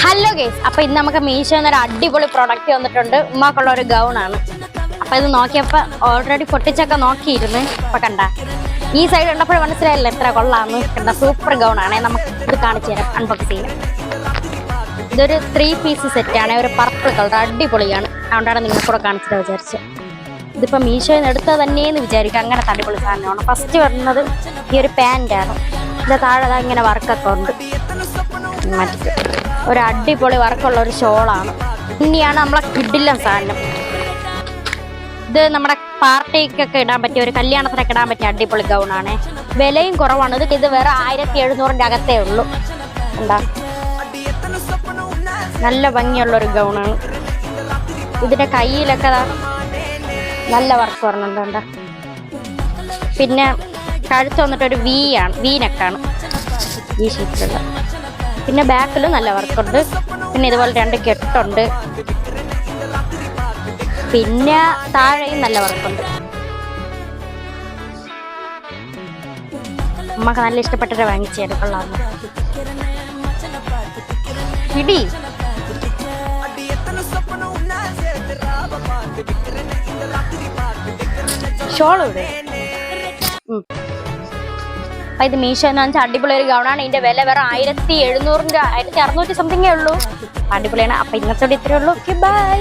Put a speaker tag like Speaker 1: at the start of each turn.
Speaker 1: Hello guys, അപ്പൊ ഇന്ന് നമുക്ക് മീഷോന്ന് ഒരു അടിപൊളി പ്രൊഡക്റ്റ് വന്നിട്ടുണ്ട്. ഉമ്മാക്കുള്ള ഒരു ഗൗൺ ആണ്. അപ്പൊ ഇത് നോക്കിയപ്പോ ഓൾറെഡി പൊട്ടിച്ചൊക്കെ നോക്കിയിരുന്നു. അപ്പൊ കണ്ട ഈ സൈഡ് ഉണ്ടപ്പോൾ മനസ്സിലായില്ല എത്ര കൊള്ളാന്ന്. കണ്ട സൂപ്പർ ഗൗൺ ആണ്. നമുക്ക് ഇത് കാണിച്ചു തരാം, അൺബോക്സ് ചെയ്യാം. ഇതൊരു 3 പീസ് സെറ്റ് ആണ്, ഒരു പർപ്പിൾ കളർ, അടിപൊളിയാണ്. അതുകൊണ്ടാണ് നിങ്ങൾ കൂടെ കാണിച്ചിട്ട് വിചാരിച്ചത്. ഇതിപ്പോ മീഷോന്ന് എടുത്തത് തന്നെയെന്ന് വിചാരിക്കും, അങ്ങനെ അടിപൊളി സാധനമാണ്. ഫസ്റ്റ് വരുന്നത് ഈ ഒരു പാൻറ്റാണ്. ഇതിന്റെ താഴെ ഇങ്ങനെ വർക്കൊക്കെ ഉണ്ട്. മറ്റേ ഒരു അടിപൊളി വർക്കുള്ള ഒരു ഷോളാണ്. ഇനിയാണ് നമ്മളെ കിഡില്ല സാധനം. ഇത് നമ്മുടെ പാർട്ടിക്കൊക്കെ ഇടാൻ പറ്റിയ, ഒരു കല്യാണത്തിനൊക്കെ ഇടാൻ പറ്റിയ അടിപൊളി ഗൗണാണ്. വിലയും കുറവാണ്. ഇത് വേറെ 1700 അകത്തേ ഉള്ളൂ. എന്താ നല്ല ഭംഗിയുള്ള ഒരു ഗൗണാണ്. ഇതിന്റെ കയ്യിലൊക്കെ നല്ല വർക്ക് പറഞ്ഞിട്ടുണ്ട്. പിന്നെ കഴുത്ത് വന്നിട്ട് ഒരു വി നെക്കാണ്, ഈ ഷീറ്റിലുള്ള. പിന്നെ ബാക്കിലും നല്ല വർക്കുണ്ട്. പിന്നെ ഇതുപോലെ 2 കെട്ടുണ്ട്. പിന്നെ താഴെയും നല്ല വർക്കുണ്ട്. നമുക്ക് നല്ല ഇഷ്ടപ്പെട്ടൊരു വാങ്ങിച്ചെടുക്കൊള്ളാന്ന്. പിടി ഷോൾ ഇവിടെ. അപ്പൊ ഇത് മീഷോന്ന് വെച്ചാൽ അടിപൊളി ഒരു ഗൗണാണ്. ഇതിന്റെ വില വേറെ 1700 1600 സംതിങ്ങേ ഉള്ളൂ. അടിപൊളിയാണ്. അപ്പൊ ഇന്നത്തെ ഇത്രയേ ഉള്ളൂ. Okay, by.